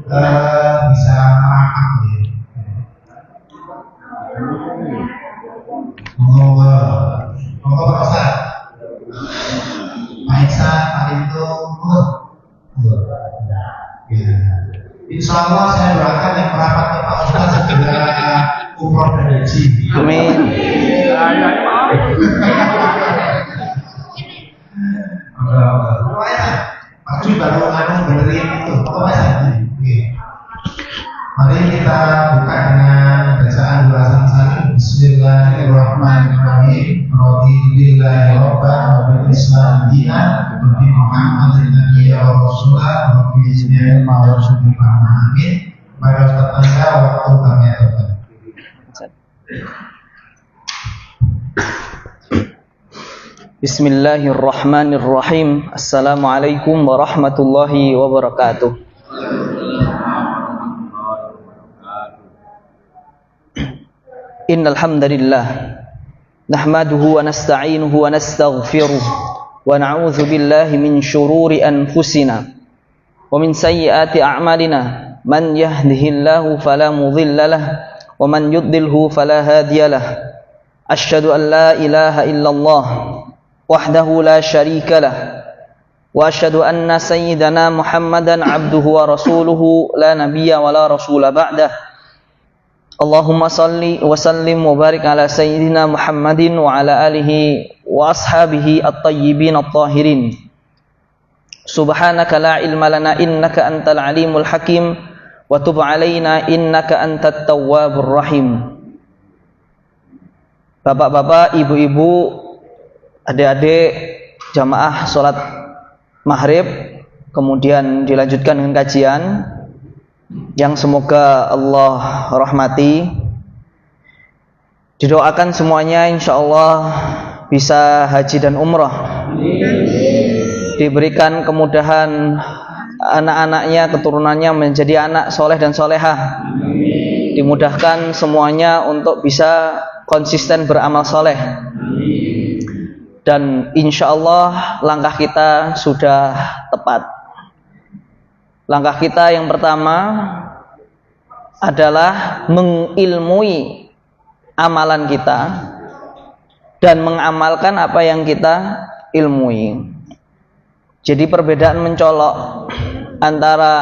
bisa merapat ya. Monggo Pak Ustaz. Pak Iksan, Pak Ibnu, ya. Insya Allah saya doakan yang merapatnya Pak Ustaz segera umroh dan haji. Amin. Aku baru benerin itu. Apa saja? Mari kita buka dengan bacaan ulasan saling. Bismillahirrahmanirrahim. Radiyillahi robban wa bil Islam dinan wa bi Muhammadin nabiyya wa rasulah wa bi jami'il ma'rufil amin. Mari kita tanda waktu kami akan. Bismillahirrahmanirrahim. Assalamualaikum warahmatullahi wabarakatuh. Innal hamdalillah nahmaduhu wa nasta'inuhu wa nastaghfiruh wa na'udzu billahi min shururi anfusina wa min sayyiati a'malina man yahdihillahu fala mudilla lahu wa man yudlilhu fala hadiyalah. Asyhadu an la ilaha illallah wahdahu la syarika lah wa asyhadu anna sayyidana Muhammadan abduhu wa rasuluhu la nabiyya wa la rasula ba'dah. Allahumma salli wa sallim wa barik ala sayyidina Muhammadin wa ala alihi wa ashabihi at-tayyibin at-tahirin. Subhanaka la ilma lana innaka antal alimul hakim wa tub alaina innaka antat tawwabur rahim. Bapak-bapak, ibu-ibu, adik-adik jamaah sholat maghrib, kemudian dilanjutkan dengan kajian yang semoga Allah rahmati. Didoakan semuanya insyaallah bisa haji dan umrah. Diberikan kemudahan anak-anaknya, keturunannya menjadi anak soleh dan solehah. Dimudahkan semuanya untuk bisa konsisten beramal soleh. Dan insyaallah langkah kita sudah tepat. Langkah kita yang pertama adalah mengilmui amalan kita dan mengamalkan apa yang kita ilmui. Jadi perbedaan mencolok antara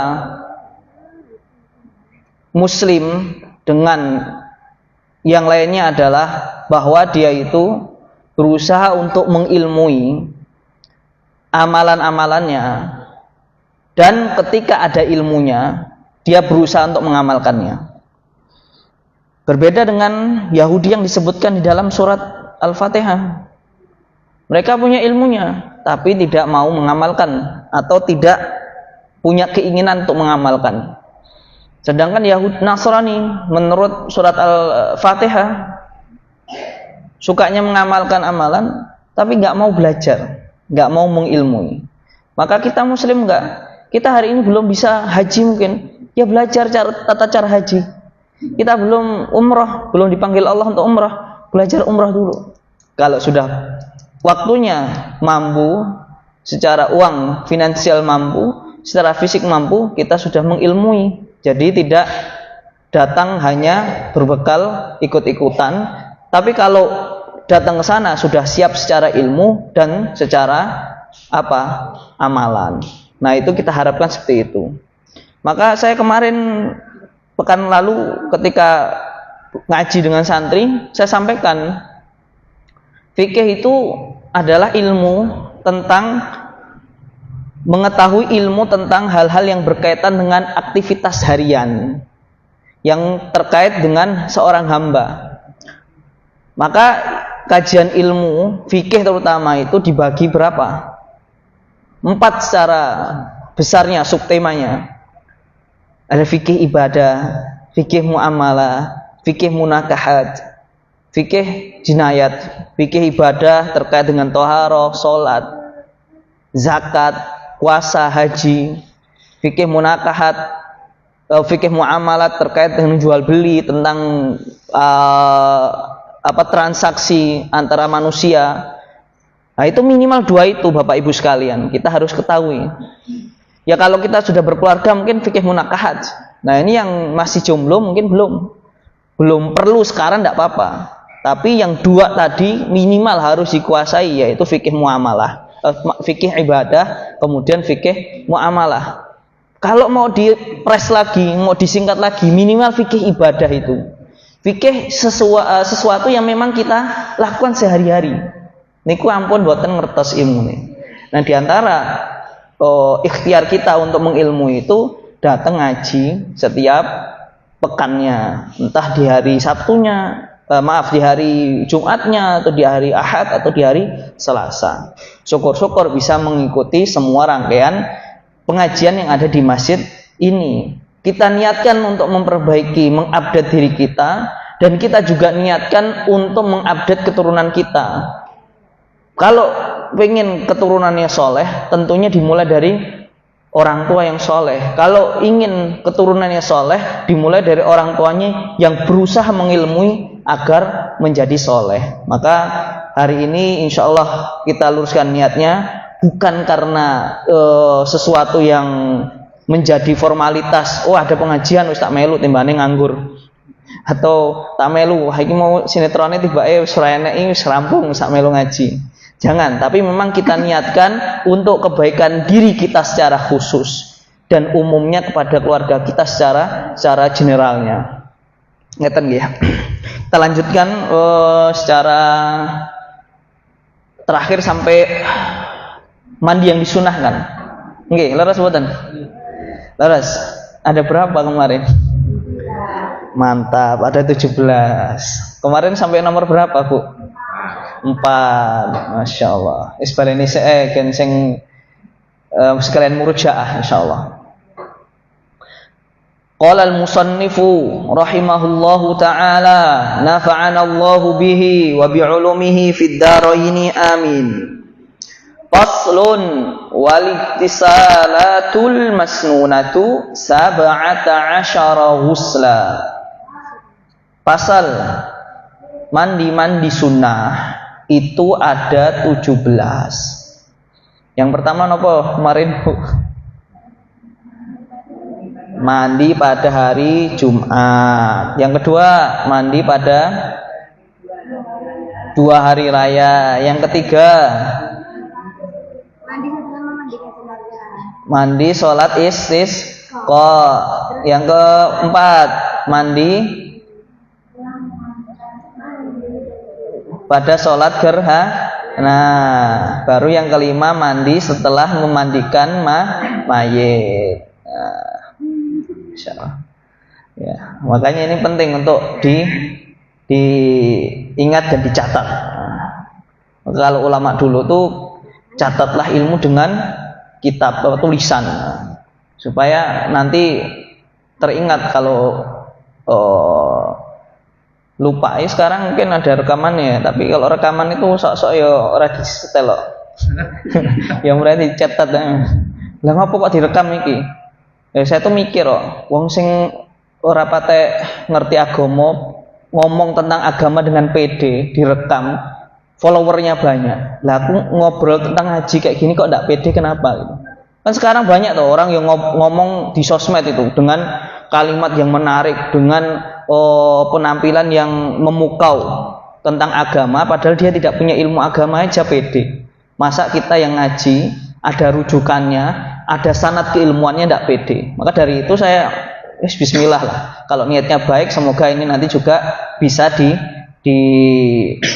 muslim dengan yang lainnya adalah bahwa dia itu berusaha untuk mengilmui amalan-amalannya, dan ketika ada ilmunya dia berusaha untuk mengamalkannya. Berbeda dengan Yahudi yang disebutkan di dalam surat Al-Fatihah. Mereka punya ilmunya tapi tidak mau mengamalkan atau tidak punya keinginan untuk mengamalkan. Sedangkan Yahudi Nasrani menurut surat Al-Fatihah sukanya mengamalkan amalan tapi nggak mau belajar, nggak mau mengilmui. Maka kita muslim nggak? Kita hari ini belum bisa haji mungkin, ya belajar tata cara haji. Kita belum umrah, belum dipanggil Allah untuk umrah, belajar umrah dulu. Kalau sudah waktunya mampu, secara uang finansial mampu, secara fisik mampu, kita sudah mengilmui. Jadi tidak datang hanya berbekal ikut-ikutan, tapi kalau datang ke sana sudah siap secara ilmu dan secara amalan. Nah itu kita harapkan seperti itu. Maka saya kemarin pekan lalu ketika ngaji dengan santri, saya sampaikan fikih itu adalah ilmu tentang mengetahui ilmu tentang hal-hal yang berkaitan dengan aktivitas harian yang terkait dengan seorang hamba. Maka kajian ilmu fikih terutama itu dibagi berapa? 4 secara besarnya, subtemanya. Ada fikih ibadah, fikih muamalah, fikih munakahat, fikih jinayat, fikih ibadah terkait dengan toharoh, sholat, zakat, puasa, haji, fikih munakahat, fikih muamalat terkait dengan jual beli, tentang transaksi antara manusia. Nah itu minimal 2 itu Bapak Ibu sekalian, kita harus ketahui. Ya kalau kita sudah berkeluarga mungkin fikih munakahat. Nah ini yang masih jomblo mungkin belum perlu sekarang tidak apa-apa. Tapi yang dua tadi minimal harus dikuasai, yaitu fikih muamalah, fikih ibadah, kemudian fikih muamalah. Kalau mau dipres lagi, mau disingkat lagi, minimal fikih ibadah itu. Fikih sesuatu yang memang kita lakukan sehari-hari. Niku ampun boten ngertos ilmu nih. Nah diantara ikhtiar kita untuk mengilmu itu datang ngaji setiap pekannya, entah di hari Sabtunya, di hari Jumatnya, atau di hari Ahad, atau di hari Selasa. Syukur-syukur bisa mengikuti semua rangkaian pengajian yang ada di masjid ini. Kita niatkan untuk memperbaiki, mengupdate diri kita, dan kita juga niatkan untuk mengupdate keturunan kita. Kalau pengen keturunannya soleh, tentunya dimulai dari orang tua yang soleh. Kalau ingin keturunannya soleh, dimulai dari orang tuanya yang berusaha mengilmui agar menjadi soleh. Maka hari ini insya Allah kita luruskan niatnya, bukan karena sesuatu yang menjadi formalitas. Oh ada pengajian, wis tak melu timbane nganggur. Atau tak melu, iki mau sinetronnya tibake wis ora enek wis rampung sak melu ngaji. Jangan, tapi memang kita niatkan untuk kebaikan diri kita secara khusus dan umumnya kepada keluarga kita secara generalnya. Ngeten nggih. Kita lanjutkan secara terakhir sampai mandi yang disunahkan. Nggih, leres mboten? Leres. Ada berapa kemarin? Mantap, ada 17. Kemarin sampai nomor berapa, Bu? 4. Masya Allah. Isbar ini sing sekalian murojaah insyaallah. Qala al-musannifu rahimahullahu ta'ala nafa'ana Allahu bihi wa bi'ulumihi fid dharaini amin. Faslun waliktisalatul masnunatu 17 ghusla. Pasal mandi sunnah itu ada 17. Yang pertama napa kemarin, Bu? Mandi pada hari Jumat. Yang kedua mandi pada 2 hari raya. Yang ketiga mandi sholat istisqa. Yang keempat mandi pada sholat gerhana. Nah, baru yang kelima mandi setelah memandikan mayit. Insyaallah. Ya, makanya ini penting untuk diingat dan dicatat. Kalau ulama dulu tuh catatlah ilmu dengan kitab atau tulisan supaya nanti teringat. Kalau lupa sekarang mungkin ada rekamannya, tapi kalau rekaman itu sok-sok ya ora disetel kok. Ya mulai dicatat. Lah ngopo kok direkam iki? Ya saya tuh mikir kok, wong sing ora pate ngerti agama ngomong tentang agama dengan PD direkam, followernya banyak. Lah aku ngobrol tentang haji kayak gini kok ndak pede, kenapa gitu. Kan sekarang banyak tuh orang yang ngomong di sosmed itu dengan kalimat yang menarik, dengan penampilan yang memukau tentang agama, padahal dia tidak punya ilmu agama aja pede. Masa kita yang ngaji ada rujukannya, ada sanad keilmuannya tidak pede. Maka dari itu saya bismillah lah. Kalau niatnya baik, semoga ini nanti juga bisa di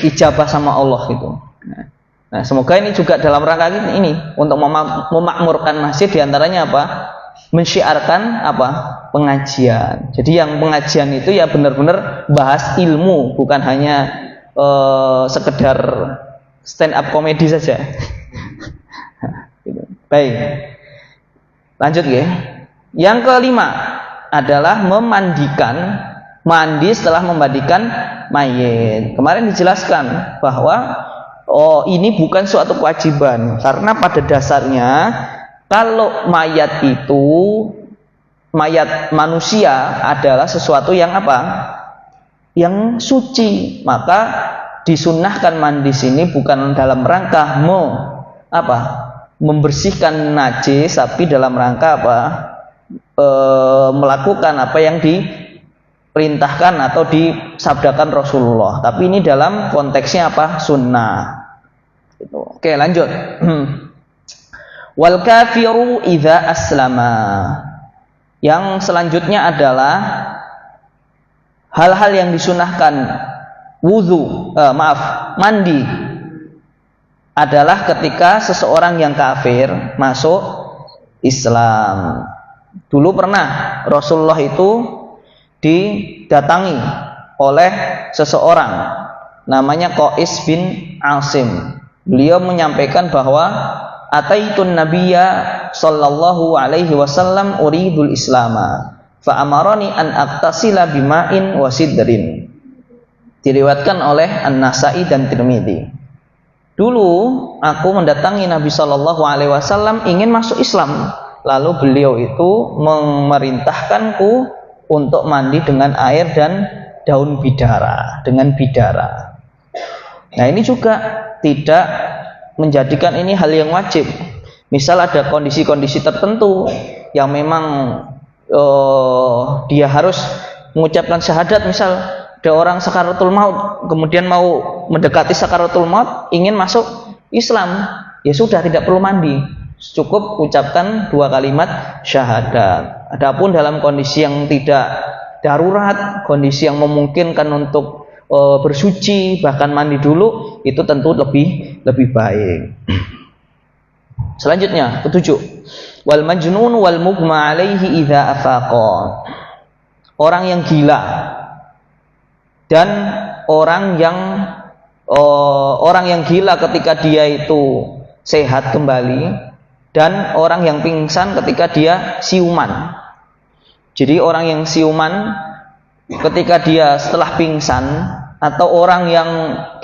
ijabah sama Allah gitu. Nah, semoga ini juga dalam rangka ini untuk memakmurkan masjid, diantaranya apa? Mensyiarkan apa? Pengajian. Jadi yang pengajian itu ya benar-benar bahas ilmu, bukan hanya sekedar stand up komedi saja. Baik, lanjut ya. Yang kelima adalah mandi setelah memandikan mayit. Kemarin dijelaskan bahwa ini bukan suatu kewajiban, karena pada dasarnya kalau mayat manusia adalah sesuatu yang apa? Yang suci. Maka disunnahkan mandi sini bukan dalam rangka membersihkan najis, tapi dalam rangka apa? Melakukan apa yang diperintahkan atau disabdakan Rasulullah. Tapi ini dalam konteksnya apa? Sunnah. Oke, lanjut. Wal kafiru idza aslama. Yang selanjutnya adalah hal-hal yang disunahkan mandi adalah ketika seseorang yang kafir masuk Islam. Dulu pernah Rasulullah itu didatangi oleh seseorang namanya Qais bin Asim. Beliau menyampaikan bahwa ataitun nabiyya sallallahu alaihi wasallam uridul islama fa amarani an aqtasila bima'in wa sidrin. Diriwayatkan oleh An-Nasa'i dan Tirmidzi. Dulu aku mendatangi Nabi sallallahu alaihi wasallam ingin masuk Islam. Lalu beliau itu memerintahkanku untuk mandi dengan air dan daun bidara, dengan bidara. Nah, ini juga tidak menjadikan ini hal yang wajib. Misal ada kondisi-kondisi tertentu yang memang dia harus mengucapkan syahadat, misal ada orang sakaratul maut, kemudian mau mendekati sakaratul maut, ingin masuk Islam, ya sudah, tidak perlu mandi, cukup ucapkan 2 kalimat syahadat. Adapun dalam kondisi yang tidak darurat, kondisi yang memungkinkan untuk bersuci, bahkan mandi dulu, itu tentu lebih baik. Selanjutnya, ketujuh, wal majnun wal mughma alaihi idza afaqa. Orang yang gila dan orang yang gila ketika dia itu sehat kembali, dan orang yang pingsan ketika dia siuman. Jadi orang yang siuman ketika dia setelah pingsan, atau orang yang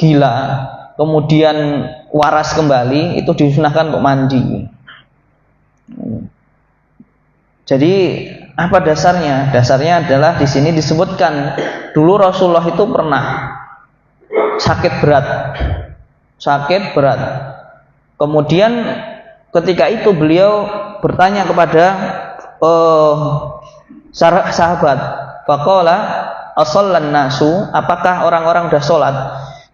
gila kemudian waras kembali, itu disunahkan untuk mandi. Jadi apa dasarnya? Dasarnya adalah di sini disebutkan dulu Rasulullah itu pernah sakit berat. Kemudian ketika itu beliau bertanya kepada sahabat, faqala asallan nasu, apakah orang-orang sudah sholat?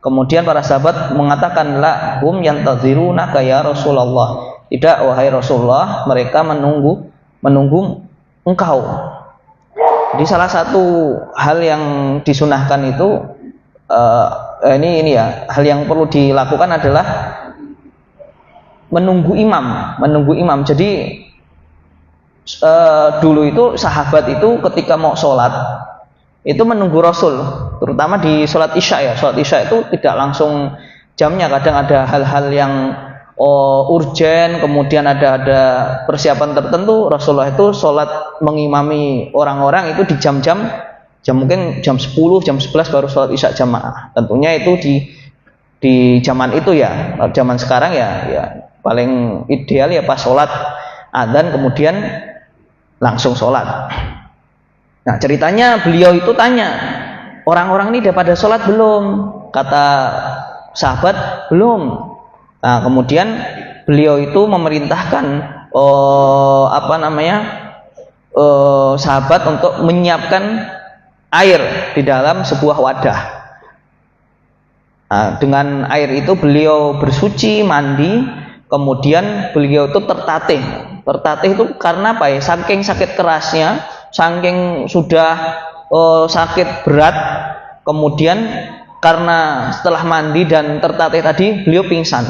Kemudian para sahabat mengatakan, la hum yantazirunaka ya Rasulullah. Tidak, wahai Rasulullah, mereka menunggu engkau. Jadi salah satu hal yang disunahkan itu ini ya, hal yang perlu dilakukan adalah menunggu imam. Jadi dulu itu sahabat itu ketika mau sholat itu menunggu Rasul, terutama di sholat isya ya. Sholat isya itu tidak langsung jamnya, kadang ada hal-hal yang urgen, kemudian ada persiapan tertentu. Rasulullah itu sholat mengimami orang-orang itu di jam mungkin jam 10, jam 11 baru sholat isya jamaah. Tentunya itu di zaman itu ya. Zaman sekarang ya paling ideal ya pas sholat adzan kemudian langsung sholat. Nah, ceritanya beliau itu tanya, orang-orang ini udah pada sholat belum? Kata sahabat, belum. Nah, kemudian beliau itu memerintahkan sahabat untuk menyiapkan air di dalam sebuah wadah. Nah, dengan air itu beliau bersuci, mandi, kemudian beliau itu tertatih. Tertatih itu karena apa ya? Saking sakit kerasnya, saking sudah sakit berat, kemudian karena setelah mandi dan tertatih tadi beliau pingsan.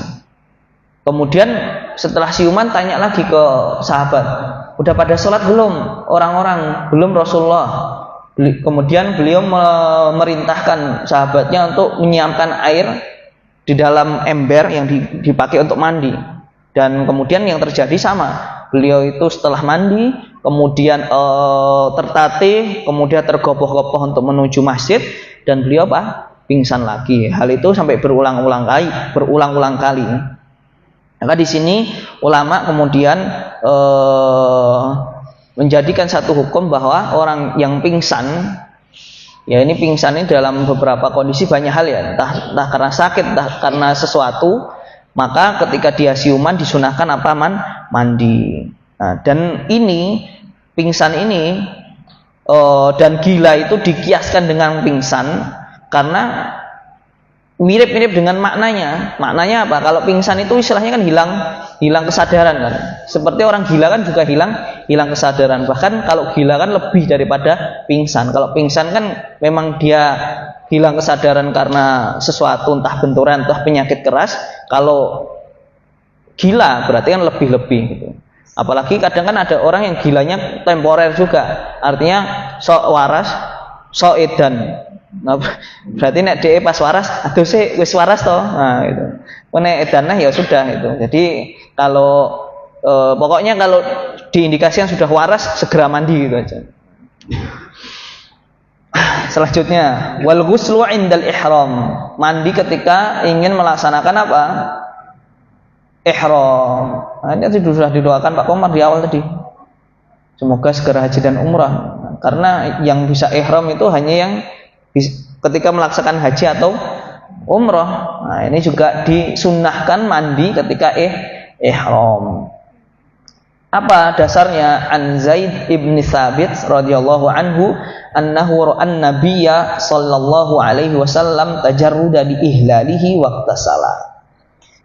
Kemudian setelah siuman tanya lagi ke sahabat, udah pada sholat belum orang-orang? Belum Rasulullah. Kemudian beliau memerintahkan sahabatnya untuk menyiapkan air di dalam ember yang dipakai untuk mandi. Dan kemudian yang terjadi sama, beliau itu setelah mandi kemudian tertatih, kemudian tergopoh-gopoh untuk menuju masjid, dan beliau pingsan lagi. Hal itu sampai berulang-ulang kali. Maka di sini ulama kemudian menjadikan satu hukum bahwa orang yang pingsan, ya ini pingsan ini dalam beberapa kondisi banyak hal ya, entah karena sakit, entah karena sesuatu, maka ketika dia siuman disunahkan apa? Mandi. Nah, dan ini pingsan ini dan gila itu dikiaskan dengan pingsan karena mirip-mirip dengan maknanya. Maknanya apa? Kalau pingsan itu istilahnya kan hilang kesadaran kan. Seperti orang gila kan juga hilang kesadaran. Bahkan kalau gila kan lebih daripada pingsan. Kalau pingsan kan memang dia hilang kesadaran karena sesuatu, entah benturan, entah penyakit keras. Kalau gila berarti kan lebih-lebih gitu. Apalagi kadang kan ada orang yang gilanya temporer juga. Artinya sok waras, sok edan. Nah, berarti nek dhek pas waras, aduh sih wis waras toh. Nah, itu. Nek edanah ya sudah itu. Jadi kalau pokoknya kalau diindikasikan sudah waras segera mandi gitu aja. Selanjutnya, wal ghuslu indal ihram. Mandi ketika ingin melaksanakan apa? Ihram. Nah, ini sudah didoakan Pak Komar di awal tadi. Semoga segera haji dan umrah. Karena yang bisa ihram itu hanya yang ketika melaksanakan haji atau umrah. Nah, ini juga disunnahkan mandi ketika ihram. Apa dasarnya? An Zaid ibn Thabit radhiyallahu anhu annahu ra'an nabiyya sallallahu alaihi wasallam tajarruda bi ihlalihi waqtasala.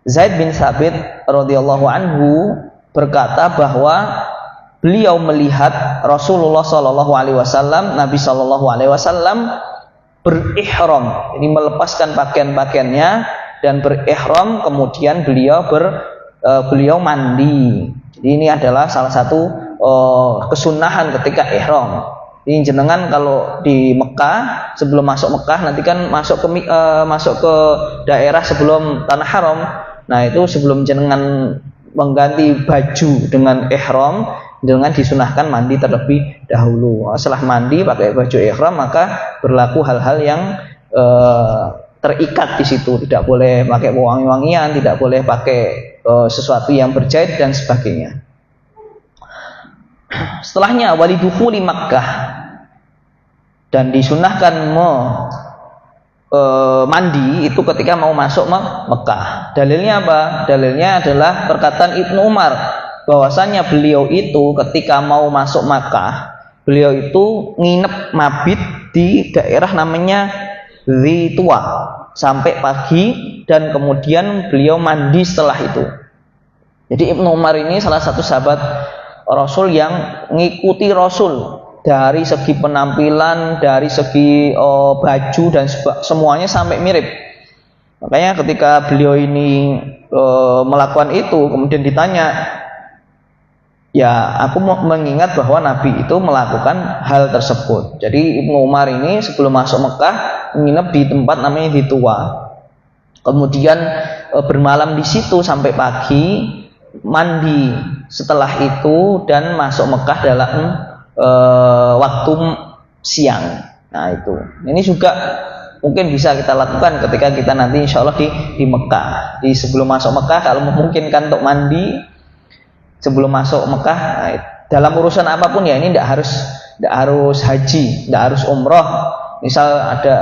Zaid bin Thabit radhiyallahu anhu berkata bahwa beliau melihat Rasulullah sallallahu alaihi wasallam, Nabi sallallahu alaihi wasallam berihram, ini melepaskan pakaian-pakaiannya dan berihram, kemudian beliau mandi. Jadi ini adalah salah satu kesunahan ketika ihram. Ini jenengan kalau di Mekah, sebelum masuk Mekah nanti kan masuk ke daerah sebelum tanah haram. Nah, itu sebelum jenengan mengganti baju dengan ihram, dengan disunahkan mandi terlebih dahulu. Setelah mandi pakai baju ihram maka berlaku hal-hal yang terikat di situ. Tidak boleh pakai wangi-wangian, tidak boleh pakai sesuatu yang berjahit dan sebagainya. Setelahnya walidukhuli Makkah, dan disunahkan mandi itu ketika mau masuk Mekah. Dalilnya apa? Dalilnya adalah perkataan Ibnu Umar bahwasanya beliau itu ketika mau masuk Makkah, beliau itu nginep mabit di daerah namanya Dzituwa sampai pagi, dan kemudian beliau mandi setelah itu. Jadi Ibnu Umar ini salah satu sahabat Rasul yang ngikuti Rasul dari segi penampilan, dari segi baju dan semuanya sampai mirip. Makanya ketika beliau ini melakukan itu, kemudian ditanya, ya aku mengingat bahwa Nabi itu melakukan hal tersebut. Jadi Ibnu Umar ini sebelum masuk Mekah menginap di tempat namanya Dzituwa. Kemudian bermalam di situ sampai pagi, mandi setelah itu dan masuk Mekah dalam waktu siang. Nah itu, ini juga mungkin bisa kita lakukan ketika kita nanti insya Allah di Mekah. Di sebelum masuk Mekah, kalau memungkinkan untuk mandi sebelum masuk Mekah, nah, dalam urusan apapun ya, ini tidak harus haji, tidak harus umroh. Misal ada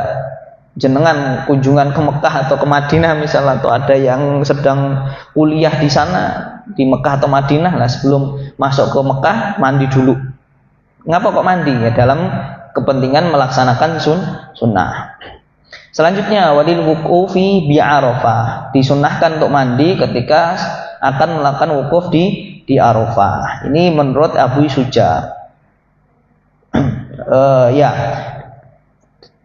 jenengan kunjungan ke Mekah atau ke Madinah misalnya, atau ada yang sedang kuliah di sana di Mekah atau Madinah, lah sebelum masuk ke Mekah mandi dulu. Ngapa kok mandi? Ya dalam kepentingan melaksanakan sunnah. Selanjutnya walil wuqufi bi Arafah, disunnahkan untuk mandi ketika akan melakukan wukuf di Arafah. Ini menurut Abu Suja. Ya,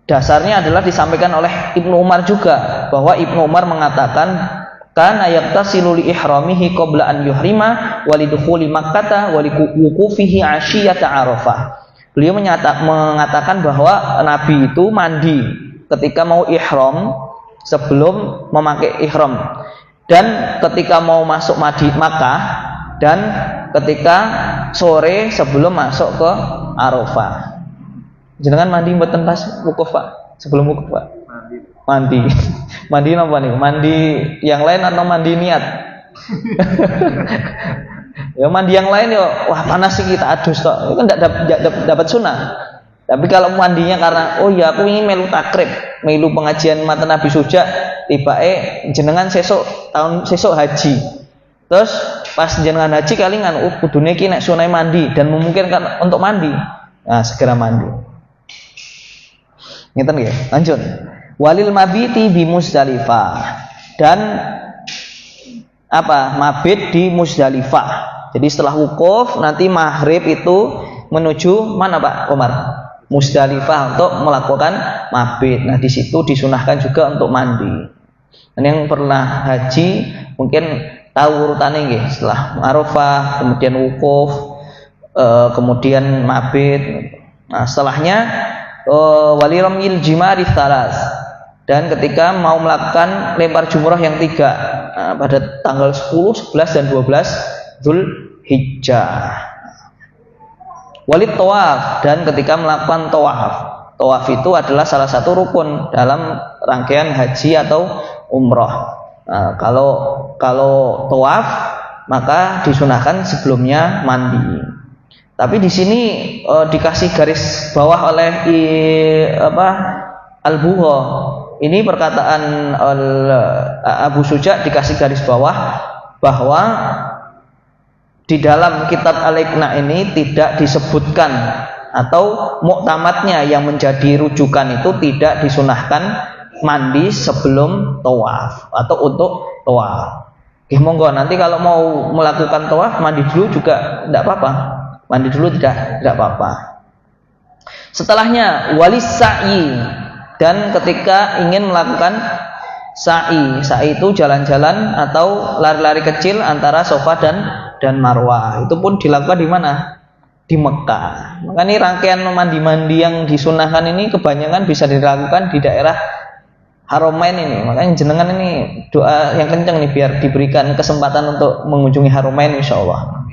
dasarnya adalah disampaikan oleh Ibnu Umar juga, bahwa Ibnu Umar mengatakan kana yaqtasilu li ihramihi qabla an yuhrima walidukhuli Makkah walikufihi asyiyata Arafah. Beliau mengatakan bahwa Nabi itu mandi ketika mau ihram sebelum memakai ihram, dan ketika mau masuk Makkah, dan ketika sore sebelum masuk ke Arafah. Jenengan mandi mboten pas wukuf Pak? Sebelum wukuf Pak? Mandi. Mandi apa nih? Mandi yang lain atau mandi niat? Ya mandi yang lain ya, wah panas sih kita adus kok. Itu kan tidak dapat sunnah. Tapi kalau mandinya karena oh ya aku ingin melu takrib, melu pengajian matan Nabi Suja, tibake jenengan tahun sesuk haji. Terus pas jenengan haji kalingan kudune iki nek sunai mandi dan memungkinkan untuk mandi. Nah, segera mandi. Ngeten nggih. Lanjut. Walil mabiti bi Muzdalifah. Dan mabit di Muzdalifah. Jadi setelah wukuf nanti maghrib itu menuju mana Pak Komar? Muzdalifah untuk melakukan mabit. Nah di situ disunahkan juga untuk mandi. Dan yang pernah haji mungkin tahu urutannya nggih. Setelah Arafah, kemudian wukuf, kemudian mabit. Nah setelahnya waliramil jimari tsalas. Dan ketika mau melakukan lempar jumrah yang 3 pada tanggal 10, 11 dan 12 Dzulhijjah. Walid tawaf, dan ketika melakukan tawaf. Tawaf itu adalah salah satu rukun dalam rangkaian haji atau umroh. Nah, kalau tawaf maka disunahkan sebelumnya mandi. Tapi di sini dikasih garis bawah oleh Al-Bugha. Ini perkataan Abu Suja dikasih garis bawah bahwa di dalam kitab Al-Iqna ini tidak disebutkan atau muktamadnya yang menjadi rujukan itu tidak disunahkan mandi sebelum tawaf atau untuk tawaf. Monggo nanti kalau mau melakukan tawaf mandi dulu juga tidak apa-apa. Mandi dulu tidak apa-apa. Setelahnya walis sa'i, dan ketika ingin melakukan sa'i itu jalan-jalan atau lari-lari kecil antara Safa dan Marwah. Itu pun dilakukan di mana? Di Mekah. Maka ini rangkaian mandi-mandi yang disunahkan ini kebanyakan bisa dilakukan di daerah Haramain ini. Makanya jenengan ini doa yang kencang nih biar diberikan kesempatan untuk mengunjungi Haramain insyaallah.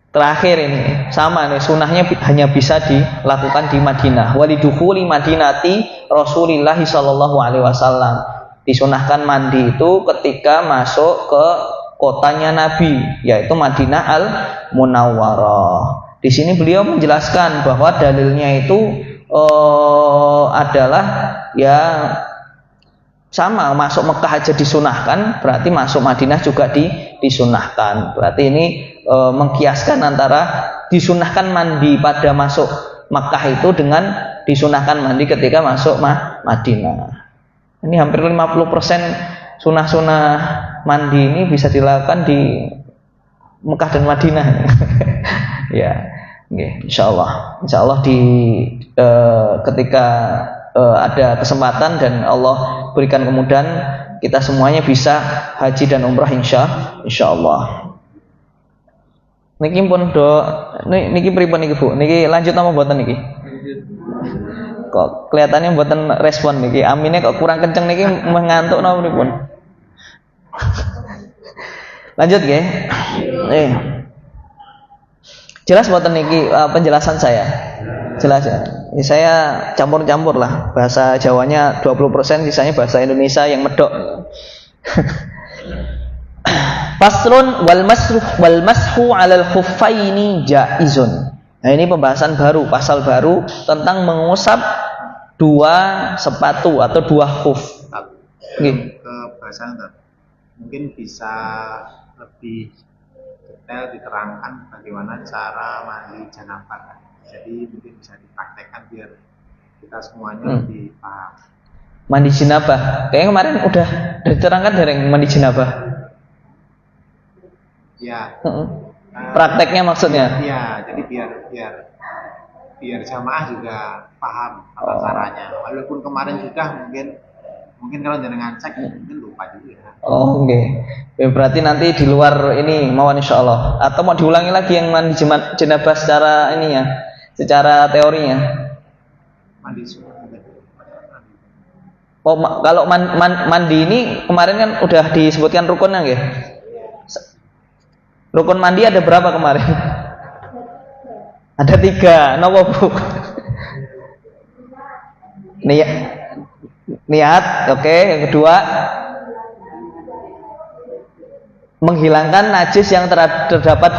Terakhir ini sama nih, sunahnya hanya bisa dilakukan di Madinah. Walidukhuli Madinati Rasulillah sallallahu alaihi wasallam. Disunahkan mandi itu ketika masuk ke kotanya Nabi, yaitu Madinah Al-Munawwarah. Di sini beliau menjelaskan bahwa dalilnya itu adalah ya sama, masuk Mekah aja disunahkan, berarti masuk Madinah juga disunahkan. Berarti ini mengkiaskan antara disunahkan mandi pada masuk Mekah itu dengan disunahkan mandi ketika masuk Madinah. Ini hampir 50% sunah-sunah mandi ini bisa dilakukan di Mekah dan Madinah. Ya, okay, insyaallah ketika ada kesempatan dan Allah berikan kemudahan, kita semuanya bisa haji dan umrah insyaallah. Niki pun niki pripun niki Bu? Niki lanjut apa mboten niki? Kok kelihatannya mboten respon niki. Aminnya kok kurang kenceng niki, mengantuk napa pripun? Lanjut nggih. Jelas mboten niki penjelasan saya? Jelas ya. Saya campur-campur lah. Bahasa Jawanya 20%, sisanya bahasa Indonesia yang medok. Faslun wal mashu 'alal khuffaini jaizun. Nah, ini pembahasan baru, pasal baru tentang mengusap dua sepatu atau dua khuf. Ke bahasan mungkin bisa lebih detail diterangkan bagaimana cara mandi janabah. Jadi mungkin bisa dipraktekkan biar kita semuanya lebih paham. Mandi janabah. Kayaknya kemarin udah diterangkan dari mandi janabah. Ya. Prakteknya maksudnya? Iya, jadi biar jamaah juga paham apa caranya. Walaupun kemarin sudah mungkin kalau jangan cek mungkin lupa juga. Oh, oke. Okay. Berarti nanti di luar ini mau insyaallah. Atau mau diulangi lagi yang mandi janabah secara ini ya, secara teorinya? Mandi sunat. Oh, kalau mandi ini kemarin kan udah disebutkan rukunnya nggih? Rukun mandi ada berapa kemarin? Ada 3. Napa Bu? Niat, oke. Yang kedua, menghilangkan najis yang terdapat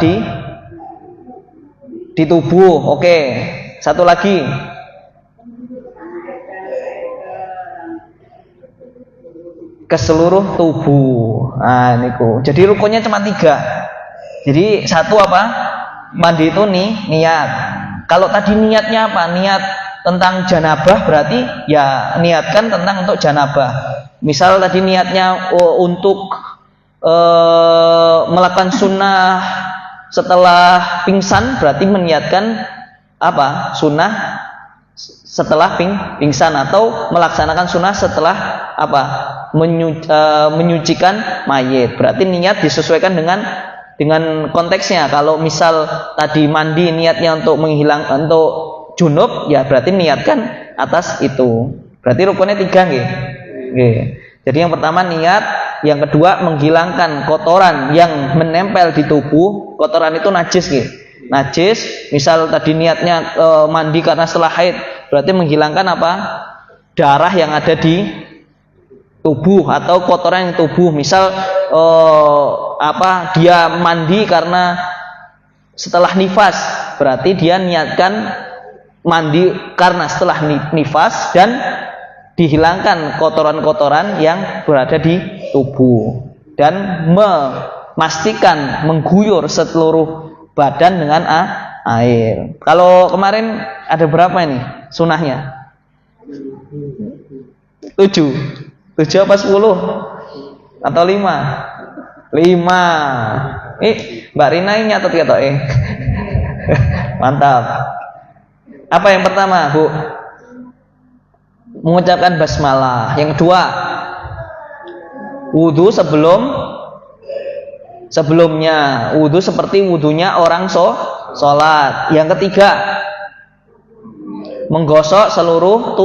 di tubuh, oke. Satu lagi. Ke seluruh tubuh. Nah, niku. Jadi rukunnya cuma 3. Jadi satu apa? Mandi itu nih niat. Kalau tadi niatnya apa? Niat tentang janabah, berarti ya niatkan tentang untuk janabah. Misal tadi niatnya untuk melakukan sunnah setelah pingsan, berarti meniatkan apa? Sunnah setelah pingsan, atau melaksanakan sunnah setelah apa? Menyucikan mayit. Berarti niat disesuaikan dengan konteksnya. Kalau misal tadi mandi niatnya untuk untuk junub, ya berarti niatkan atas itu. Berarti rukunnya 3 nggih. Nggih. Jadi yang pertama niat, yang kedua menghilangkan kotoran yang menempel di tubuh. Kotoran itu najis nggih. Najis, misal tadi niatnya mandi karena setelah haid, berarti menghilangkan apa? Darah yang ada di tubuh atau kotoran yang tubuh. Misal dia mandi karena setelah nifas, berarti dia niatkan mandi karena setelah nifas dan dihilangkan kotoran-kotoran yang berada di tubuh, dan memastikan mengguyur seluruh badan dengan air. Kalau kemarin ada berapa ini sunahnya? 7 apa 10 atau 5? 5. Mbak Rina ini nyatet ya toh? Mantap. Apa yang pertama, Bu? Mengucapkan basmalah. Yang kedua, wudu sebelumnya. Wudu seperti wudunya orang sholat. Yang ketiga, menggosok seluruh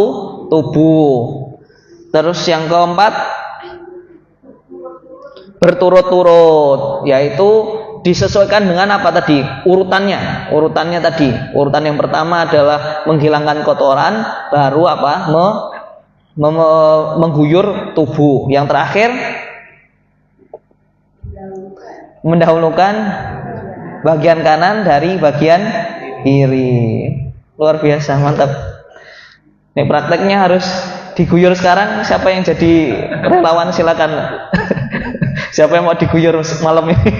tubuh. Terus yang keempat, berturut-turut, yaitu disesuaikan dengan apa tadi? Urutannya tadi. Urutan yang pertama adalah menghilangkan kotoran, baru apa? Mengguyur tubuh. Yang terakhir, mendahulukan bagian kanan dari bagian kiri. Luar biasa, mantap. Ini prakteknya harus diguyur sekarang. Siapa yang jadi relawan silakan. Siapa yang mau diguyur malam ini?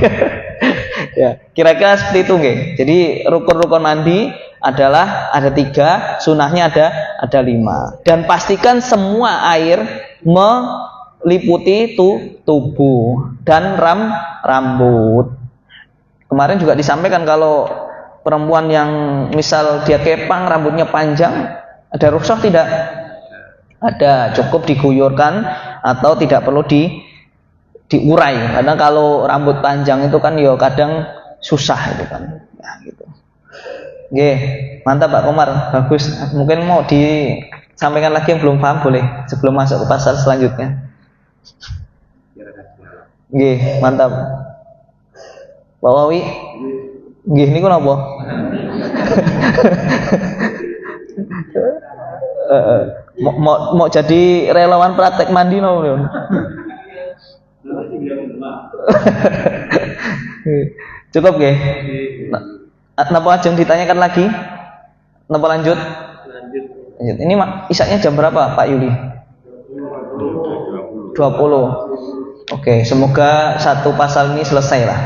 Ya, kira-kira seperti itu nggih. Jadi rukun-rukun mandi adalah ada 3, sunahnya ada 5. Dan pastikan semua air meliputi tubuh dan rambut. Kemarin juga disampaikan kalau perempuan yang misal dia kepang, rambutnya panjang, ada rukhsah tidak? Ada, cukup diguyurkan atau tidak perlu diurai. Karena kalau rambut panjang itu kan ya kadang susah itu kan. Ya gitu. Oke, mantap Pak Komar, bagus. Mungkin mau disampaikan lagi yang belum paham boleh sebelum masuk ke pasal selanjutnya. Oke, mantap. Pak Wawi, nggih niku napa? Mau jadi relawan praktek mandi napa? Cukup nggih? Napa ajeng ditanyakan lagi? Napa lanjut? Ini isaknya jam berapa Pak Yuli? 20. Oke, semoga satu pasal ini selesai lah.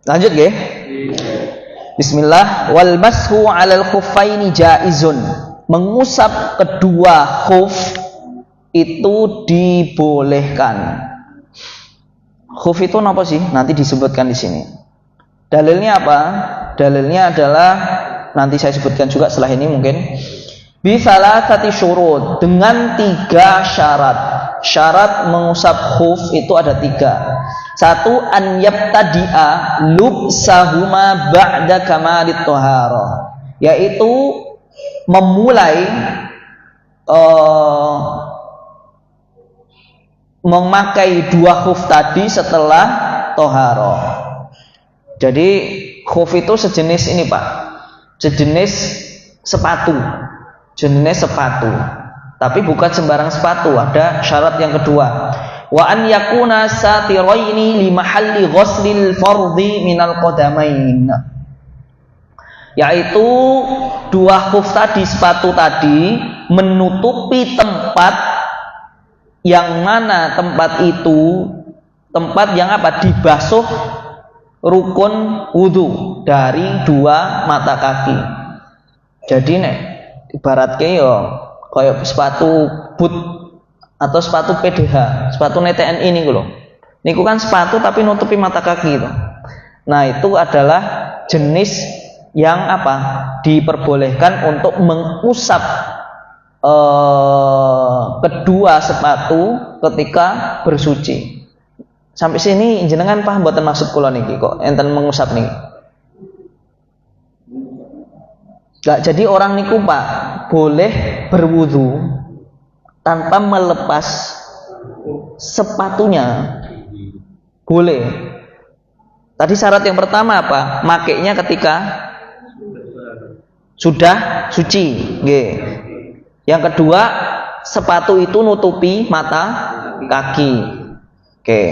Lanjut nggih? Bismillah. Wal mashu 'alal khuffaini jaizun. Mengusap kedua khuf itu dibolehkan. Khuf itu apa sih? Nanti disebutkan di sini. Dalilnya apa? Dalilnya adalah nanti saya sebutkan juga setelah ini mungkin. Bisalasati syurut, dengan 3 syarat. Syarat mengusap khuf itu ada 3. 1, an yabtadi'a lubsahuma ba'da kamalit thaharah, yaitu memulai memakai 2 khuf tadi setelah thaharah. Jadi khuf itu sejenis ini Pak, sejenis sepatu, tapi bukan sembarang sepatu. Ada syarat yang kedua, wa an yakuna satiraini li mahalli ghuslil fardhi minal qadamain. yaitu dua khuf tadi, sepatu tadi menutupi tempat yang mana tempat itu tempat yang apa? Dibasuh rukun wudu dari dua mata kaki. Jadi nek ibaratnya yo kayak sepatu boot atau sepatu PDH, sepatu NTN ini loh. Niku kan sepatu tapi nutupi mata kaki itu. Nah, itu adalah jenis yang apa? Diperbolehkan untuk mengusap kedua sepatu ketika bersuci. Sampai sini jenengan paham mboten maksud kula niki kok enten mengusap niki. Gak jadi orang niku Pak boleh berwudu tanpa melepas sepatunya. Boleh. Tadi syarat yang pertama apa? Makainya ketika sudah suci. Nggih. Yang kedua, sepatu itu nutupi mata kaki. Oke.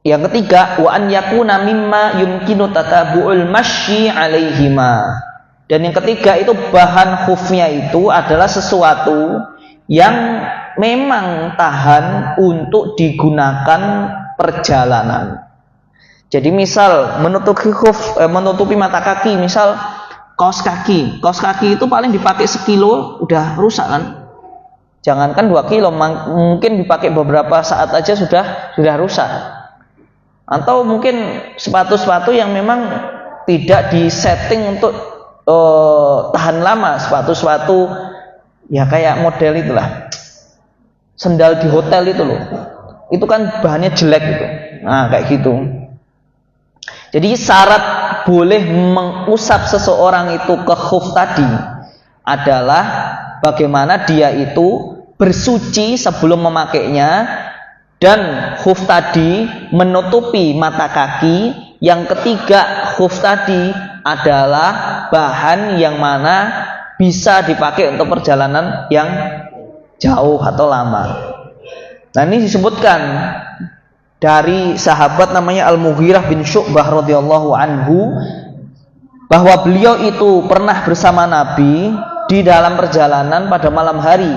Yang ketiga, wa an yakuna mimma yumkinu tatabu'ul masyi 'alaihima. Dan yang ketiga itu bahan khufnya itu adalah sesuatu yang memang tahan untuk digunakan perjalanan. Jadi misal menutupi khuf, menutupi mata kaki, misal kaos kaki itu paling dipakai sekilo udah rusak kan? Jangankan 2 kilo, mungkin dipakai beberapa saat aja sudah rusak. Atau mungkin sepatu-sepatu yang memang tidak disetting untuk tahan lama, sepatu-sepatu ya kayak model itulah, sendal di hotel itu loh, itu kan bahannya jelek gitu. Nah kayak gitu. Jadi syarat boleh mengusap seseorang itu ke khuf tadi adalah bagaimana dia itu bersuci sebelum memakainya, dan khuf tadi menutupi mata kaki. Yang ketiga, khuf tadi adalah bahan yang mana bisa dipakai untuk perjalanan yang jauh atau lama. Nah, ini disebutkan dari sahabat namanya Al-Mughirah bin Syu'bah radhiyallahu anhu bahwa beliau itu pernah bersama Nabi di dalam perjalanan pada malam hari.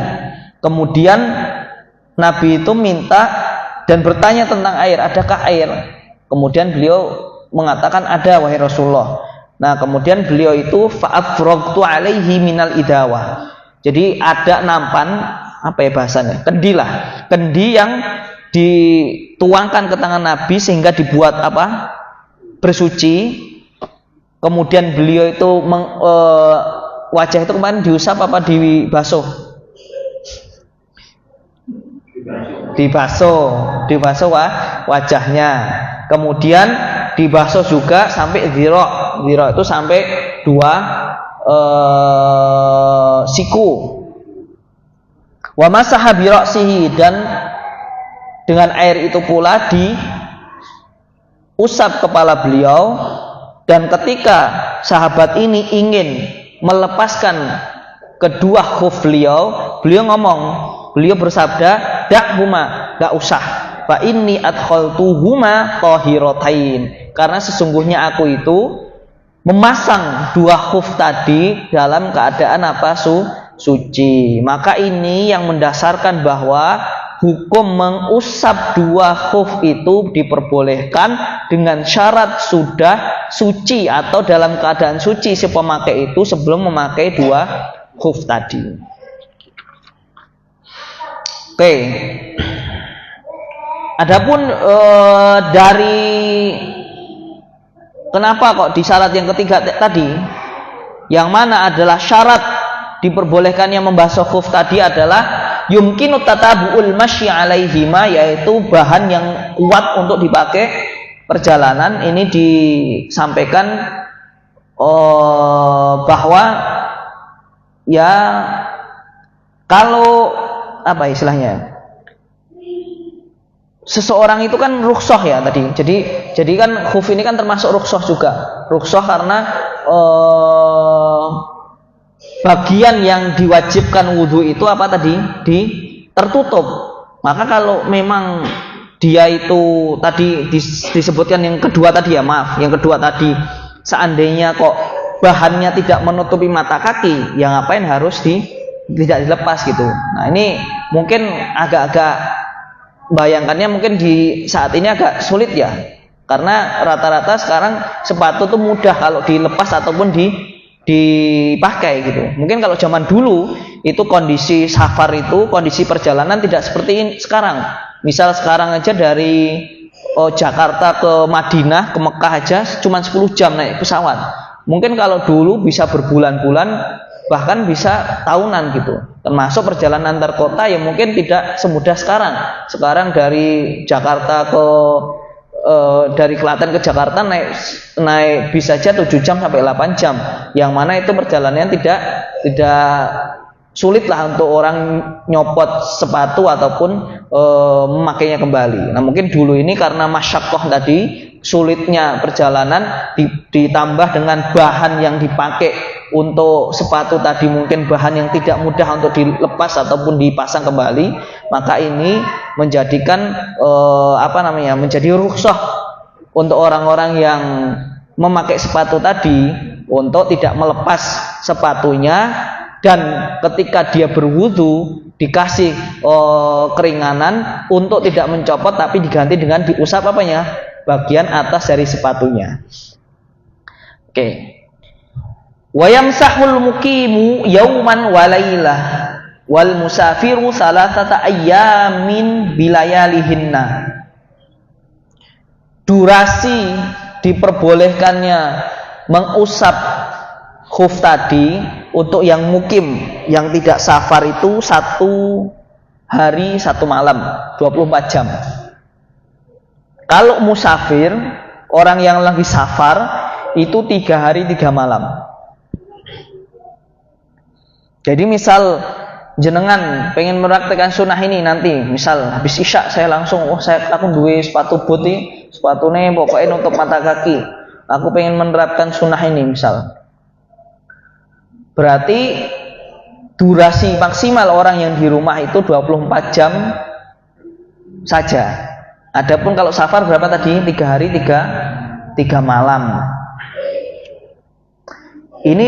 Kemudian Nabi itu minta dan bertanya tentang air, adakah air? Kemudian beliau mengatakan ada wahai Rasulullah. Nah, kemudian beliau itu fa'afragtu alaihi minal idawah. Jadi ada nampan, apa ya bahasanya? Kendi lah. Kendi yang dituangkan ke tangan Nabi sehingga dibuat apa? Bersuci. Kemudian beliau itu wajah itu kemarin diusap apa dibasuh? Dibasuh wajahnya. Kemudian dibasuh juga sampai dhira' itu sampai 2 siku. Wa masaha bi ra'sihi, dan dengan air itu pula diusap kepala beliau. Dan ketika sahabat ini ingin melepaskan kedua khuf beliau bersabda, "Da'huma, enggak usah. Fa inni adkhaltuhuma tahiratain." Karena sesungguhnya aku itu memasang 2 khuf tadi dalam keadaan apa? Suci. Maka ini yang mendasarkan bahwa hukum mengusap 2 khuf itu diperbolehkan dengan syarat sudah suci atau dalam keadaan suci si pemakai itu sebelum memakai 2 khuf tadi. Oke. Adapun dari kenapa kok di syarat yang ketiga tadi, yang mana adalah syarat diperbolehkannya membasuh khuf tadi adalah yumkinu tatabu'ul masyi 'alaihima, yaitu bahan yang kuat untuk dipakai perjalanan. Ini disampaikan bahwa ya kalau apa istilahnya, seseorang itu kan rukhsah ya tadi. Jadi kan khuf ini kan termasuk rukhsah juga. Rukhsah karena bagian yang diwajibkan wudhu itu apa tadi? Tertutup. Maka kalau memang dia itu tadi disebutkan yang kedua tadi ya, maaf, yang kedua tadi seandainya kok bahannya tidak menutupi mata kaki, ya ngapain harus tidak dilepas gitu. Nah ini mungkin agak-agak bayangkannya mungkin di saat ini agak sulit ya, karena rata-rata sekarang sepatu tuh mudah kalau dilepas ataupun dipakai gitu. Mungkin kalau zaman dulu itu kondisi safar itu, kondisi perjalanan tidak seperti ini sekarang. Misal sekarang aja dari Jakarta ke Madinah, ke Mekah aja cuma 10 jam naik pesawat. Mungkin kalau dulu bisa berbulan-bulan, bahkan bisa tahunan gitu. Termasuk perjalanan antar kota yang mungkin tidak semudah sekarang. Sekarang dari Jakarta dari Klaten ke Jakarta naik bis saja 7 jam sampai 8 jam. Yang mana itu perjalanannya tidak sulit lah untuk orang nyopot sepatu ataupun memakainya kembali. Nah mungkin dulu ini karena masyaqqah tadi, sulitnya perjalanan ditambah dengan bahan yang dipakai untuk sepatu tadi mungkin bahan yang tidak mudah untuk dilepas ataupun dipasang kembali, maka ini menjadikan menjadi rukhsah untuk orang-orang yang memakai sepatu tadi untuk tidak melepas sepatunya, dan ketika dia berwudu dikasih keringanan untuk tidak mencopot tapi diganti dengan diusap bagian atas dari sepatunya. Oke. Wa yamsahul muqimu yauman wa lailah wal musafiru salasata ayyamin bilayalihinna. Durasi diperbolehkannya mengusap khuf tadi untuk yang mukim, yang tidak safar itu 1 hari 1 malam, 24 jam. Kalau musafir, orang yang lagi safar itu 3 hari 3 malam. Jadi misal jenengan pengen meraktekan sunnah ini nanti, misal habis isya saya langsung, aku duwe sepatu boot ini, sepatunya pokoknya untuk mata kaki, aku pengen menerapkan sunnah ini misal. Berarti durasi maksimal orang yang di rumah itu 24 jam saja. Adapun kalau safar berapa tadi? 3 hari 3 malam. Ini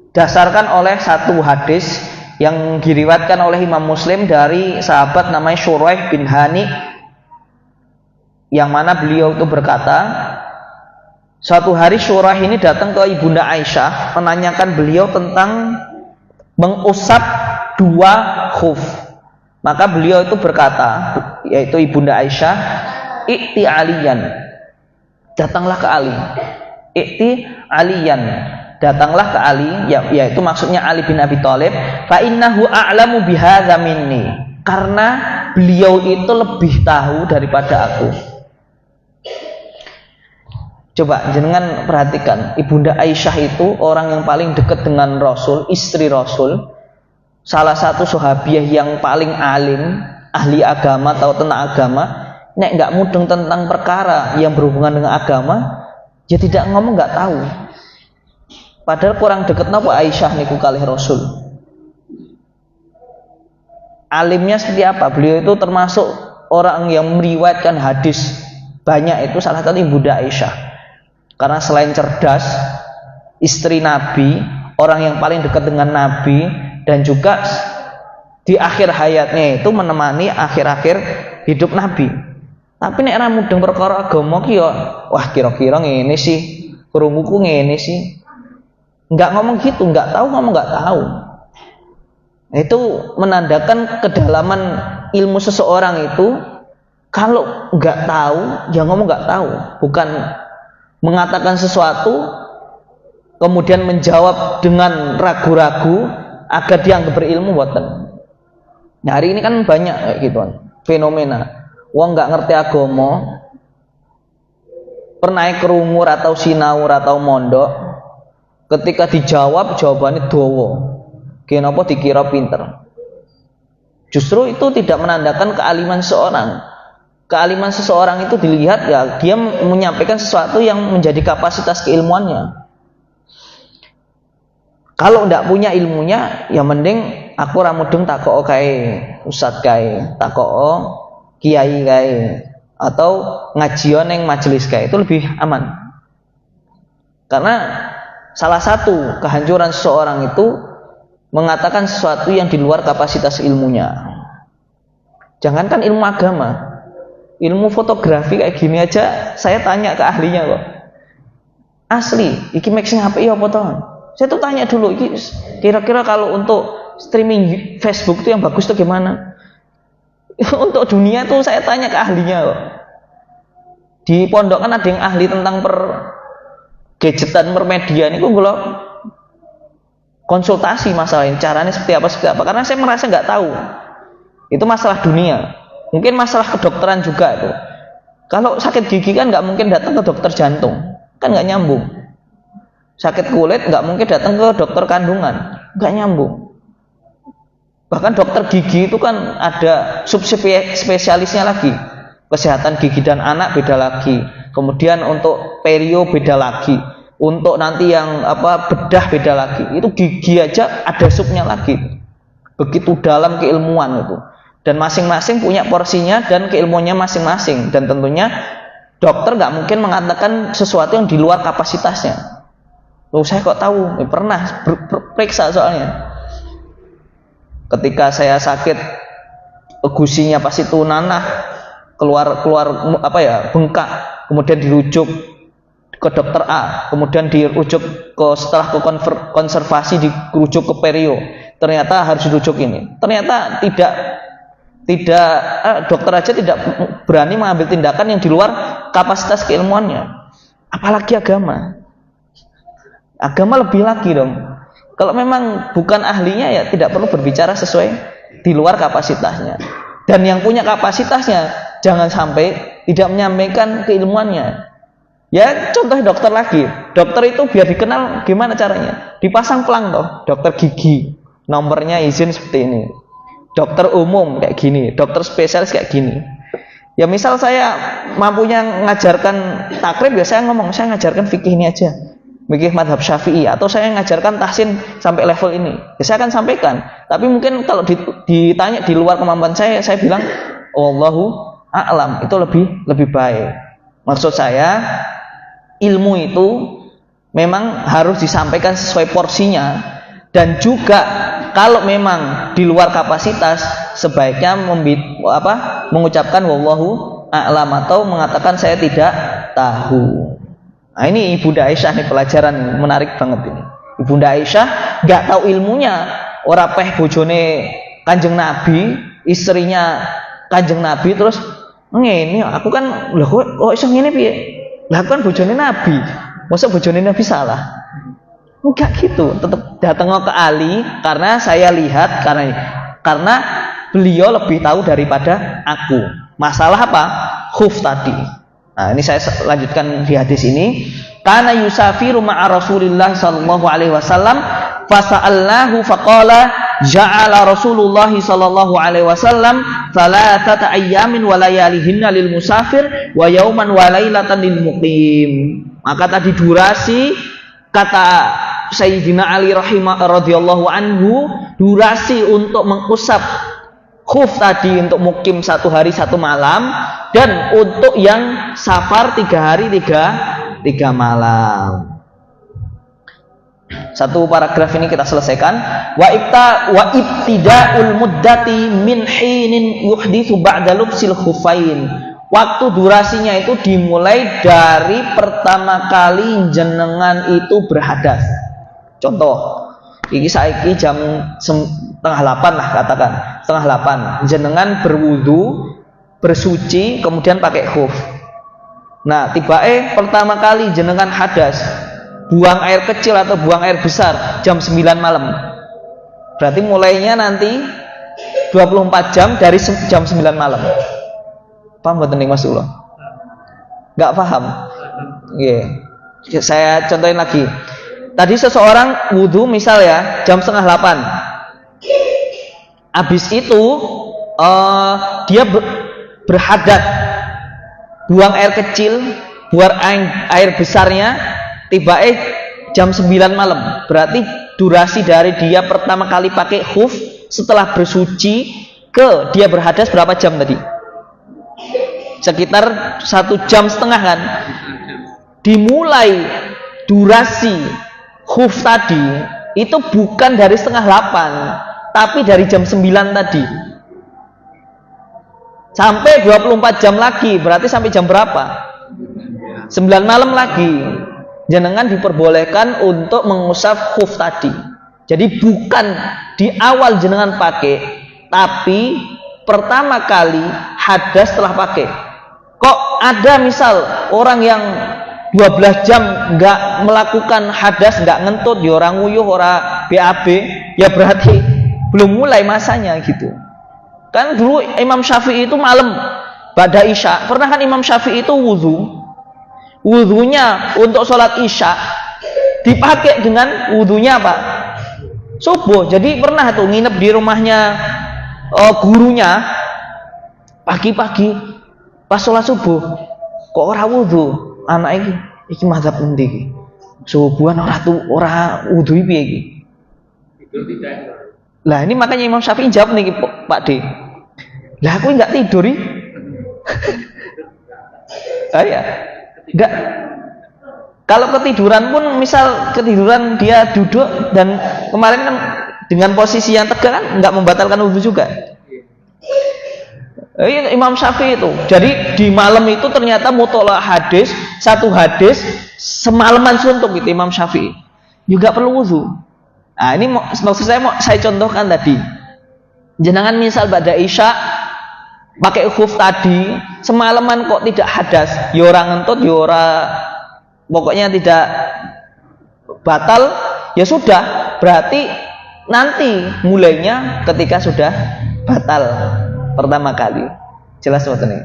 didasarkan oleh satu hadis yang diriwayatkan oleh Imam Muslim dari sahabat namanya Syuraih bin Hani, yang mana beliau itu berkata, suatu hari Syuraih ini datang ke Ibunda Aisyah menanyakan beliau tentang mengusap 2 khuf. Maka beliau itu berkata, yaitu Ibunda Aisyah, "I'ti aliyan." Datanglah ke Ali. "I'ti aliyan." Datanglah ke Ali, yaitu maksudnya Ali bin Abi Thalib, "Fa innahu a'lamu bihadza minni." Karena beliau itu lebih tahu daripada aku. Coba jenengan perhatikan, Ibunda Aisyah itu orang yang paling dekat dengan Rasul, istri Rasul, salah satu sahabiah yang paling alim, ahli agama, tahu tentang agama. Nek nggak mudeng tentang perkara yang berhubungan dengan agama, dia tidak ngomong, nggak tahu. Padahal kurang dekat napa Aisyah niku kalih Rasul. Alimnya seperti apa? Beliau itu termasuk orang yang meriwayatkan hadis banyak, itu salah satu Ibunda Aisyah. Karena selain cerdas, istri Nabi, orang yang paling dekat dengan Nabi, dan juga di akhir hayatnya itu menemani akhir-akhir hidup Nabi. Tapi nek ra mudeng perkara agama ki ya, wah kira-kira ngene sih, krunguku ngene sih. Enggak ngomong gitu, enggak tahu ngomong enggak tahu. Itu menandakan kedalaman ilmu seseorang itu. Kalau enggak tahu, ya ngomong enggak tahu, bukan mengatakan sesuatu kemudian menjawab dengan ragu-ragu agar dianggap berilmu boten. Nah, hari ini kan banyak kayak gituan fenomena. Wong nggak ngerti agama, pernah kerungu atau sinau atau mondok, ketika dijawab jawabannya dawa. Kenapa dikira pinter? Justru itu tidak menandakan kealiman seseorang. Kealiman seseorang itu dilihat ya dia menyampaikan sesuatu yang menjadi kapasitas keilmuannya. Kalau tidak punya ilmunya, ya mending aku ra mudeng takok kae ustaz kae, takok kiai kae, atau ngajian yang majelis kae, itu lebih aman. Karena salah satu kehancuran seseorang itu mengatakan sesuatu yang di luar kapasitas ilmunya. Jangankan ilmu agama, ilmu fotografi kayak gini aja saya tanya ke ahlinya kok. Asli, iki mixing HP apa toh? Saya tuh tanya dulu, iki kira-kira kalau untuk streaming Facebook itu yang bagus tuh gimana? Untuk dunia tuh saya tanya ke ahlinya kok. Di pondok kan ada yang ahli tentang gadgetan, permediaan itu kalau konsultasi masalah ini caranya seperti apa, karena saya merasa nggak tahu. Itu masalah dunia. Mungkin masalah kedokteran juga itu. Kalau sakit gigi kan nggak mungkin datang ke dokter jantung, kan nggak nyambung. Sakit kulit nggak mungkin datang ke dokter kandungan, nggak nyambung. Bahkan dokter gigi itu kan ada subspesialisnya lagi. Kesehatan gigi dan anak beda lagi. Kemudian untuk perio beda lagi. Untuk nanti yang bedah beda lagi. Itu gigi aja ada subnya lagi. Begitu dalam keilmuan itu. Dan masing-masing punya porsinya dan keilmuannya masing-masing. Dan tentunya dokter nggak mungkin mengatakan sesuatu yang di luar kapasitasnya. Loh, saya kok tahu? Pernah periksa soalnya. Ketika saya sakit, gusinya pas itu nanah, keluar bengkak, kemudian dirujuk ke dokter A, kemudian dirujuk setelah ke konservasi dirujuk ke perio. Ternyata harus dirujuk ini. Ternyata tidak dokter aja tidak berani mengambil tindakan yang di luar kapasitas keilmuannya. Apalagi agama. Agama lebih lagi dong. Kalau memang bukan ahlinya ya tidak perlu berbicara sesuai di luar kapasitasnya. Dan yang punya kapasitasnya jangan sampai tidak menyampaikan keilmuannya. Ya contoh dokter lagi. Dokter itu biar dikenal gimana caranya? Dipasang pelang toh, dokter gigi. Nomornya izin seperti ini. Dokter umum kayak gini, dokter spesialis kayak gini. Ya misal saya mampunya ngajarkan takrib ya saya ngomong, saya ngajarkan fikih ini aja. Fikih madhab syafi'i, atau saya ngajarkan tahsin sampai level ini ya saya akan sampaikan. Tapi mungkin kalau ditanya di luar kemampuan saya bilang Allahu a'lam, itu lebih baik. Maksud saya ilmu itu memang harus disampaikan sesuai porsinya, dan juga kalau memang di luar kapasitas sebaiknya mengucapkan wallahu a'lam atau mengatakan saya tidak tahu. Nah ini Ibunda Aisyah nih pelajaran menarik banget ini. Ibunda Aisyah nggak tahu ilmunya, ora peh bojone Kanjeng Nabi, istrinya Kanjeng Nabi terus ngene, aku kan lho kok iso ngene piye? Lah kan bojone Nabi. Masa bojone Nabi salah? Enggak gitu, tetap datang ke ahli karena saya lihat karena beliau lebih tahu daripada aku. Masalah apa? Khuf tadi. Nah, ini saya lanjutkan di hadis ini. Kana yusafiru ma'a Rasulillah sallallahu alaihi wasallam fasa'alnahu faqala ja'ala Rasulullah sallallahu alaihi wasallam thalathata ayyamin wa layalihinna lil musafir wa yauman wa lailatan lil muqim. Maka tadi durasi kata Sayyidina Ali radhiyallahu anhu, durasi untuk mengusap khuf tadi untuk mukim 1 hari 1 malam, dan untuk yang safar 3 hari 3 malam. Satu paragraf ini kita selesaikan. Wa ibtida'ul muddati min hinin yuhditsu ba'da lubsil khufain. Waktu durasinya itu dimulai dari pertama kali jenengan itu berhadas. Contoh, iki saiki jam 7:30 lah katakan, 7:30 jenengan berwudu, bersuci, kemudian pakai khuf. Nah tibae pertama kali jenengan hadas, buang air kecil atau buang air besar jam 9 malam. Berarti mulainya nanti 24 jam dari jam 9 malam. Paham mboten Mas Ulo? Enggak paham? Iya. Yeah. Saya contohin lagi. Tadi seseorang wudu misal ya jam 7:30. Habis itu dia berhadat, buang air kecil, buang air besarnya, tiba-tiba jam 9 malam. Berarti durasi dari dia pertama kali pakai khuf setelah bersuci ke dia berhadas berapa jam tadi? Sekitar 1,5 jam kan. Dimulai durasi khuf tadi itu bukan dari setengah 8, tapi dari jam 9 tadi sampai 24 jam lagi. Berarti sampai jam berapa? 9 malam lagi jenengan diperbolehkan untuk mengusap khuf tadi. Jadi bukan di awal jenengan pakai, tapi pertama kali hadas setelah pakai. Kok ada misal orang yang 12 jam nggak melakukan hadas, nggak ngentut, ya orang nguyuh, orang BAB, ya berarti belum mulai masanya gitu. Kan dulu Imam Syafi'i itu malam ba'da Isya, pernah kan Imam Syafi'i itu wudhunya untuk sholat Isya dipakai dengan wudhunya apa? Subuh. Jadi pernah tuh nginep di rumahnya gurunya, pagi-pagi pas sholat subuh kok ora wudhu, anak iki mazhab endi iki? Subuhan ora wudhu piye iki? Lah ini makanya Imam Syafi'i jawab nih Pak D. Lah aku enggak tidur nih. Ya. Enggak. Kalau ketiduran pun, misal ketiduran dia duduk dan kemarin kan dengan posisi yang tegak kan enggak membatalkan wudhu juga. Imam Syafi'i itu. Jadi di malam itu ternyata mutolak hadis, satu hadis semalaman suntuk itu Imam Syafi'i. Juga perlu wudhu. Nah ini maksud saya mau saya contohkan tadi. Jenengan misal ba'da Isya pakai khuf tadi semalaman kok tidak hadas, ya orang ngentut, ya orang pokoknya tidak batal, ya sudah, berarti nanti mulainya ketika sudah batal pertama kali. Jelas waktu ini.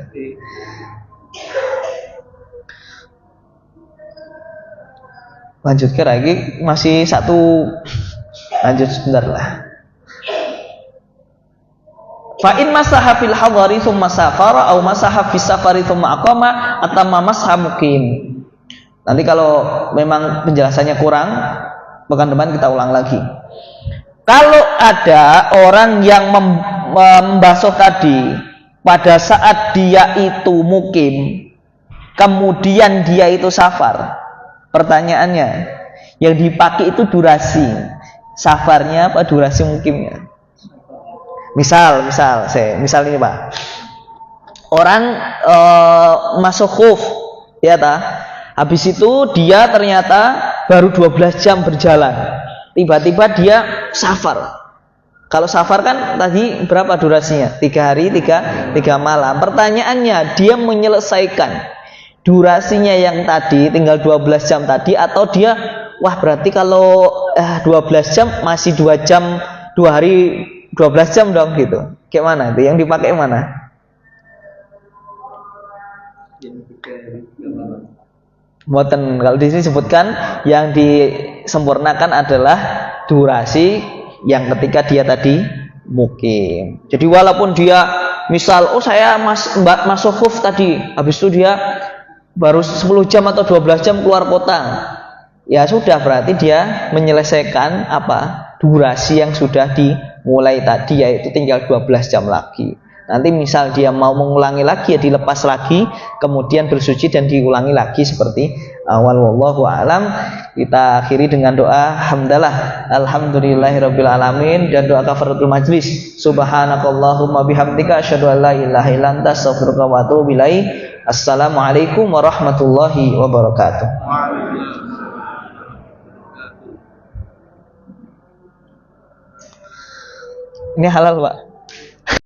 Lanjut ke lagi, masih satu, lanjut sebentar lah. Fa in masaha fil hadari tsumma safara aw masaha fis safari tsumma aqama atamma masha muqim. Nanti kalau memang penjelasannya kurang, pekan depan kita ulang lagi. Kalau ada orang yang membasuh tadi pada saat dia itu mukim, kemudian dia itu safar, pertanyaannya yang dipakai itu durasi safarnya apa durasi mukimnya? Misal ini Pak, orang masuk khuf, ya ta? Habis itu dia ternyata baru 12 jam berjalan, tiba-tiba dia safar. Kalau safar kan tadi berapa durasinya? 3 hari 3 malam. Pertanyaannya, dia menyelesaikan durasinya yang tadi tinggal 12 jam tadi, atau dia wah berarti kalau 12 jam masih 2 jam 2 hari 12 jam dong gitu. Kayak mana itu? Yang dipakai mana? Mboten, kalau di sini sebutkan yang disempurnakan adalah durasi yang ketika dia tadi mukim. Jadi walaupun dia misal saya masuk khuf tadi, habis itu dia baru 10 jam atau 12 jam keluar kota, ya sudah, berarti dia menyelesaikan apa? Durasi yang sudah dimulai tadi, yaitu tinggal 12 jam lagi. Nanti misal dia mau mengulangi lagi, ya dilepas lagi, kemudian bersuci dan diulangi lagi seperti awal. Wallahu a'lam. Kita akhiri dengan doa hamdalah alhamdulillahirabbil alamin dan doa kafaratul majlis. Subhanakallahumma bihamdika asyhadu an la ilaha illa anta astaghfiruka wa atubu ilaik. Assalamualaikum warahmatullahi wabarakatuh. Ini halal Pak.